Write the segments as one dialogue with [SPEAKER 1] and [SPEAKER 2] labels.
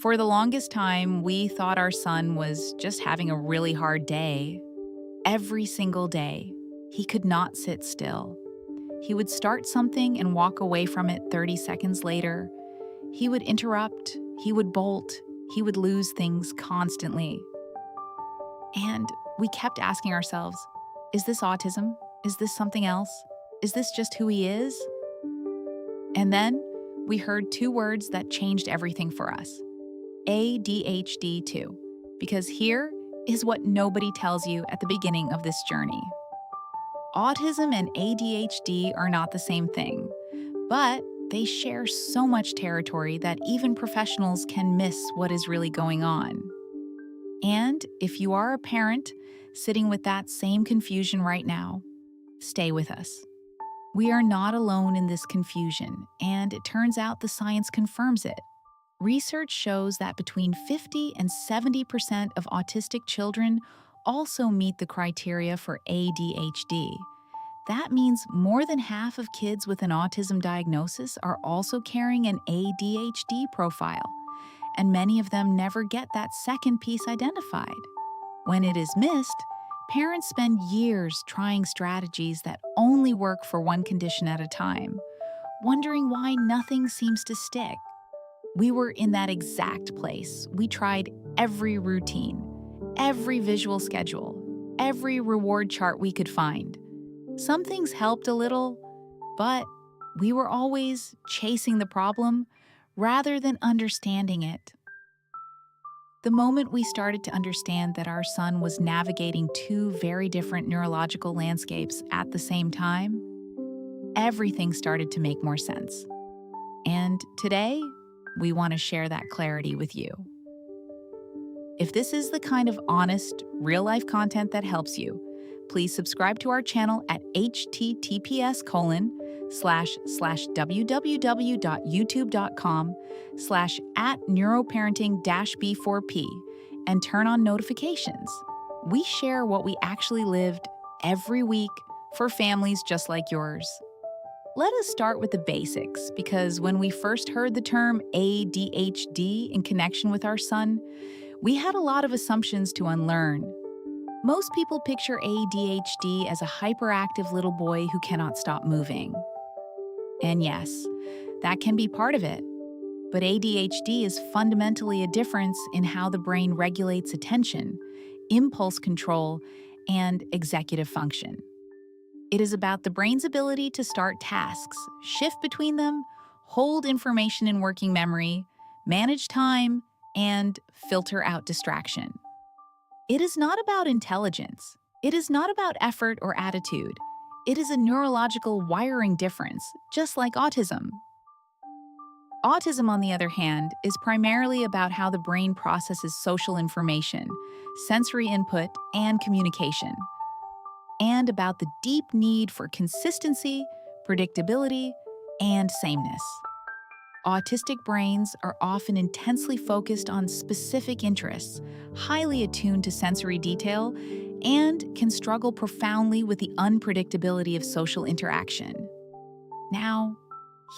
[SPEAKER 1] For the longest time, we thought our son was just having a really hard day. Every single day, he could not sit still. He would start something and walk away from it 30 seconds later. He would interrupt, he would bolt, he would lose things constantly. And we kept asking ourselves, is this autism? Is this something else? Is this just who he is? And then we heard two words that changed everything for us. ADHD too, because here is what nobody tells you at the beginning of this journey. Autism and ADHD are not the same thing, but they share so much territory that even professionals can miss what is really going on. And if you are a parent sitting with that same confusion right now, stay with us. We are not alone in this confusion, and it turns out the science confirms it. Research shows that between 50 and 70% of autistic children also meet the criteria for ADHD. That means more than half of kids with an autism diagnosis are also carrying an ADHD profile, and many of them never get that second piece identified. When it is missed, parents spend years trying strategies that only work for one condition at a time, wondering why nothing seems to stick. We were in that exact place. We tried every routine, every visual schedule, every reward chart we could find. Some things helped a little, but we were always chasing the problem rather than understanding it. The moment we started to understand that our son was navigating two very different neurological landscapes at the same time, everything started to make more sense. And today, we want to share that clarity with you. If this is the kind of honest, real-life content that helps you, please subscribe to our channel at https://www.youtube.com/@neuroparenting-b4p and turn on notifications. We share what we actually lived every week for families just like yours. Let us start with the basics, because when we first heard the term ADHD in connection with our son, we had a lot of assumptions to unlearn. Most people picture ADHD as a hyperactive little boy who cannot stop moving. And yes, that can be part of it. But ADHD is fundamentally a difference in how the brain regulates attention, impulse control, and executive function. It is about the brain's ability to start tasks, shift between them, hold information in working memory, manage time, and filter out distraction. It is not about intelligence. It is not about effort or attitude. It is a neurological wiring difference, just like autism. Autism, on the other hand, is primarily about how the brain processes social information, sensory input, and communication, and about the deep need for consistency, predictability, and sameness. Autistic brains are often intensely focused on specific interests, highly attuned to sensory detail, and can struggle profoundly with the unpredictability of social interaction. Now,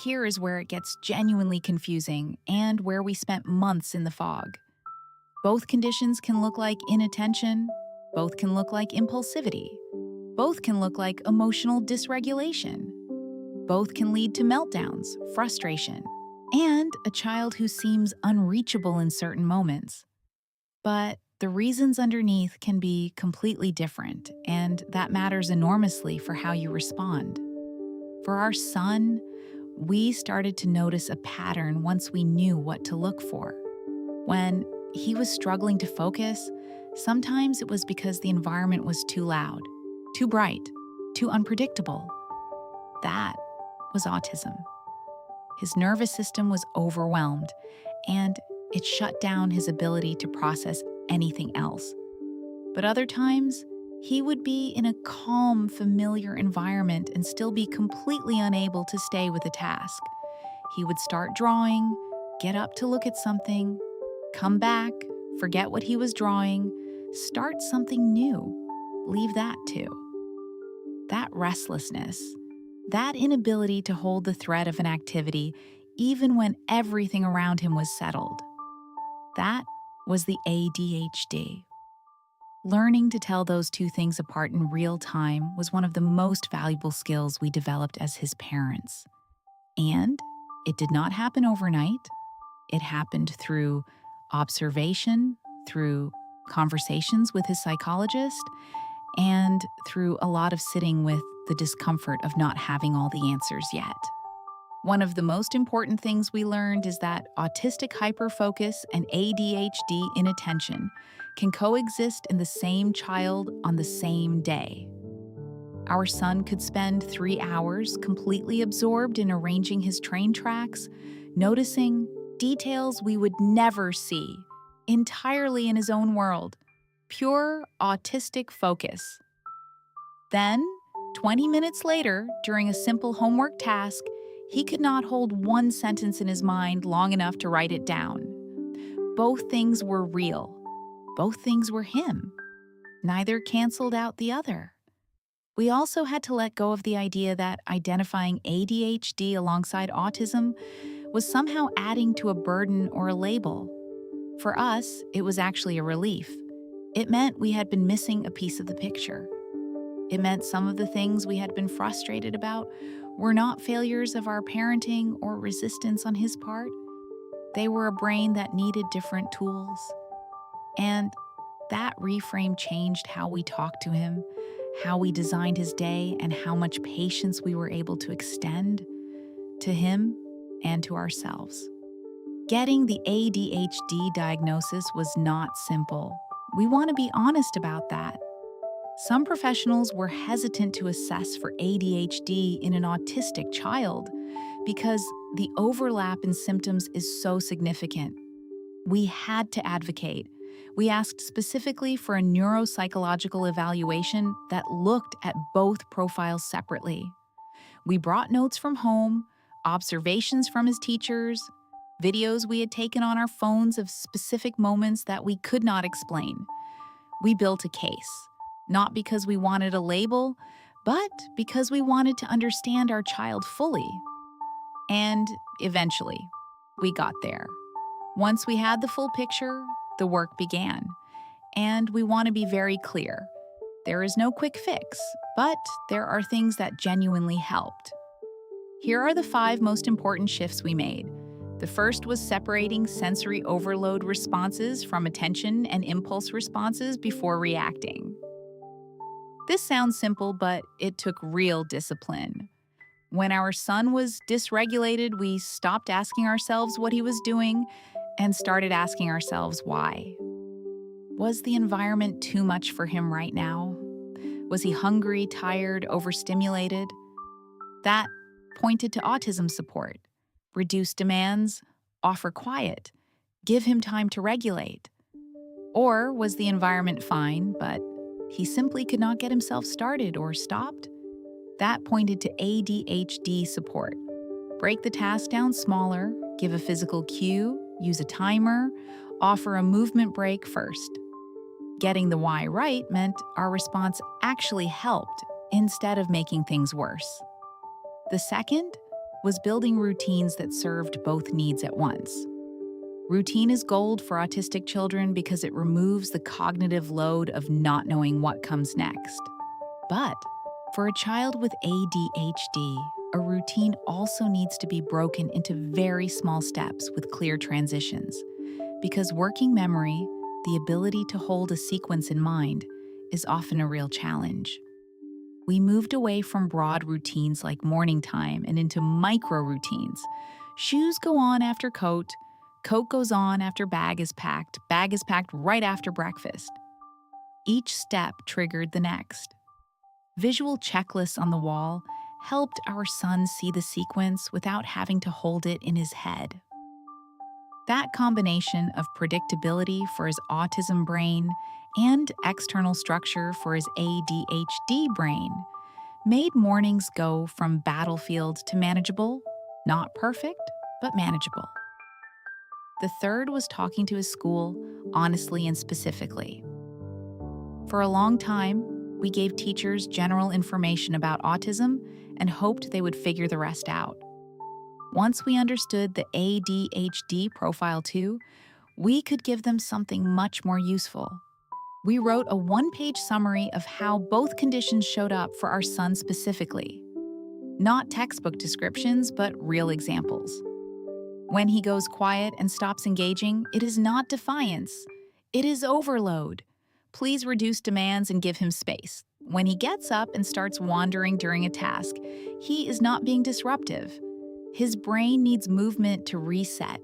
[SPEAKER 1] here is where it gets genuinely confusing and where we spent months in the fog. Both conditions can look like inattention, both can look like impulsivity, both can look like emotional dysregulation, both can lead to meltdowns, frustration, and a child who seems unreachable in certain moments. But the reasons underneath can be completely different, and that matters enormously for how you respond. For our son, we started to notice a pattern once we knew what to look for. When he was struggling to focus, sometimes it was because the environment was too loud, too bright, too unpredictable. That was autism. His nervous system was overwhelmed, and it shut down his ability to process anything else. But other times, he would be in a calm, familiar environment and still be completely unable to stay with a task. He would start drawing, get up to look at something, come back, forget what he was drawing, start something new, leave that too. That restlessness, that inability to hold the thread of an activity even when everything around him was settled. That was the ADHD. Learning to tell those two things apart in real time was one of the most valuable skills we developed as his parents. And it did not happen overnight. It happened through observation, through conversations with his psychologist, and through a lot of sitting with the discomfort of not having all the answers yet. One of the most important things we learned is that autistic hyperfocus and ADHD inattention can coexist in the same child on the same day. Our son could spend 3 hours completely absorbed in arranging his train tracks, noticing details we would never see, entirely in his own world. Pure autistic focus. Then, 20 minutes later, during a simple homework task, he could not hold one sentence in his mind long enough to write it down. Both things were real. Both things were him. Neither canceled out the other. We also had to let go of the idea that identifying ADHD alongside autism was somehow adding to a burden or a label. For us, it was actually a relief. It meant we had been missing a piece of the picture. It meant some of the things we had been frustrated about were not failures of our parenting or resistance on his part. They were a brain that needed different tools. And that reframe changed how we talked to him, how we designed his day, and how much patience we were able to extend to him and to ourselves. Getting the ADHD diagnosis was not simple. We want to be honest about that. Some professionals were hesitant to assess for ADHD in an autistic child because the overlap in symptoms is so significant. We had to advocate. We asked specifically for a neuropsychological evaluation that looked at both profiles separately. We brought notes from home, observations from his teachers, videos we had taken on our phones of specific moments that we could not explain. We built a case, not because we wanted a label, but because we wanted to understand our child fully. And eventually, we got there. Once we had the full picture, the work began. And we want to be very clear. There is no quick fix, but there are things that genuinely helped. Here are the 5 most important shifts we made. The first was separating sensory overload responses from attention and impulse responses before reacting. This sounds simple, but it took real discipline. When our son was dysregulated, we stopped asking ourselves what he was doing and started asking ourselves why. Was the environment too much for him right now? Was he hungry, tired, overstimulated? That pointed to autism support. Reduce demands, offer quiet, give him time to regulate. Or was the environment fine, but he simply could not get himself started or stopped? That pointed to ADHD support. Break the task down smaller, give a physical cue, use a timer, offer a movement break first. Getting the why right meant our response actually helped instead of making things worse. The second was building routines that served both needs at once. Routine is gold for autistic children because it removes the cognitive load of not knowing what comes next. But for a child with ADHD, a routine also needs to be broken into very small steps with clear transitions, because working memory, the ability to hold a sequence in mind, is often a real challenge. We moved away from broad routines like morning time and into micro routines. Shoes go on after coat goes on after bag is packed right after breakfast. Each step triggered the next. Visual checklists on the wall helped our son see the sequence without having to hold it in his head. That combination of predictability for his autism brain and external structure for his ADHD brain made mornings go from battlefield to manageable, not perfect, but manageable. The third was talking to his school honestly and specifically. For a long time, we gave teachers general information about autism and hoped they would figure the rest out. Once we understood the ADHD profile too, we could give them something much more useful. We wrote a one-page summary of how both conditions showed up for our son specifically. Not textbook descriptions, but real examples. When he goes quiet and stops engaging, it is not defiance. It is overload. Please reduce demands and give him space. When he gets up and starts wandering during a task, he is not being disruptive. His brain needs movement to reset.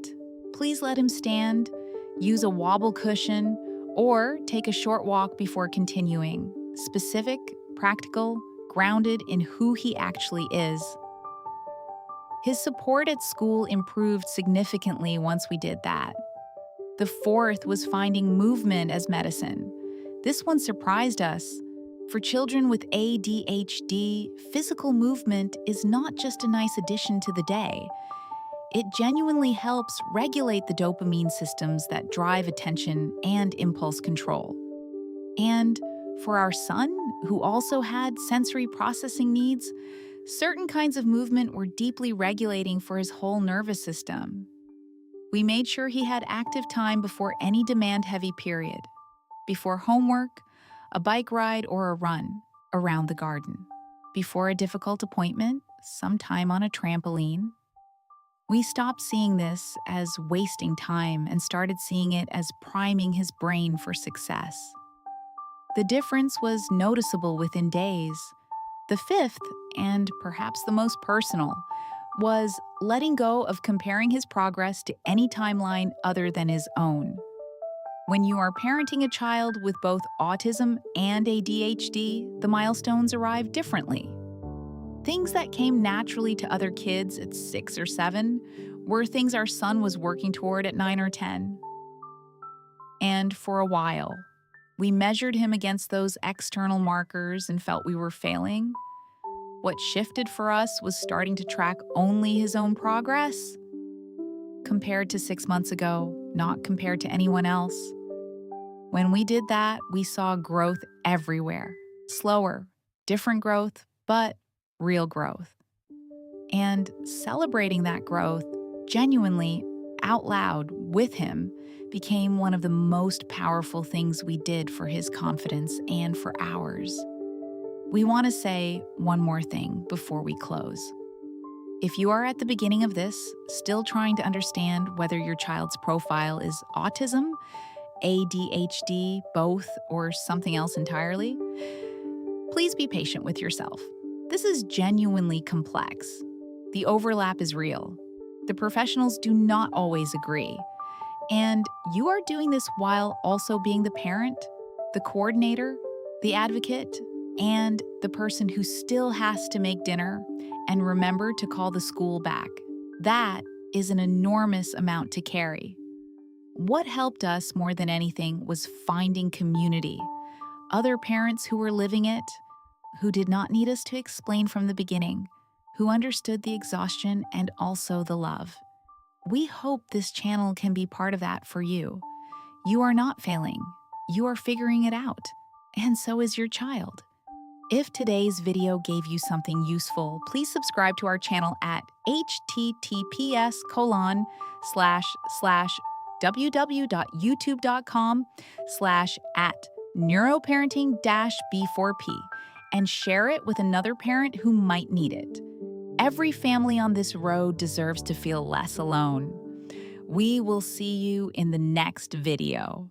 [SPEAKER 1] Please let him stand, use a wobble cushion, or take a short walk before continuing. Specific, practical, grounded in who he actually is. His support at school improved significantly once we did that. The fourth was finding movement as medicine. This one surprised us. For children with ADHD, physical movement is not just a nice addition to the day. It genuinely helps regulate the dopamine systems that drive attention and impulse control. And for our son, who also had sensory processing needs, certain kinds of movement were deeply regulating for his whole nervous system. We made sure he had active time before any demand-heavy period, before homework, a bike ride, or a run around the garden, before a difficult appointment, some time on a trampoline. We stopped seeing this as wasting time and started seeing it as priming his brain for success. The difference was noticeable within days. The fifth, and perhaps the most personal, was letting go of comparing his progress to any timeline other than his own. When you are parenting a child with both autism and ADHD, the milestones arrive differently. Things that came naturally to other kids at 6 or 7 were things our son was working toward at 9 or 10. And for a while, we measured him against those external markers and felt we were failing. What shifted for us was starting to track only his own progress, compared to 6 months ago, not compared to anyone else. When we did that, we saw growth everywhere. Slower, different growth, but real growth. And celebrating that growth, genuinely, out loud, with him, became one of the most powerful things we did for his confidence and for ours. We want to say one more thing before we close. If you are at the beginning of this, still trying to understand whether your child's profile is autism, ADHD, both, or something else entirely, please be patient with yourself. This is genuinely complex. The overlap is real. The professionals do not always agree. And you are doing this while also being the parent, the coordinator, the advocate, and the person who still has to make dinner and remember to call the school back. That is an enormous amount to carry. What helped us more than anything was finding community, other parents who were living it, who did not need us to explain from the beginning, who understood the exhaustion and also the love. We hope this channel can be part of that for you. You are not failing. You are figuring it out. And so is your child. If today's video gave you something useful, please subscribe to our channel at https://www.youtube.com/@neuroparenting-b4p and share it with another parent who might need it. Every family on this road deserves to feel less alone. We will see you in the next video.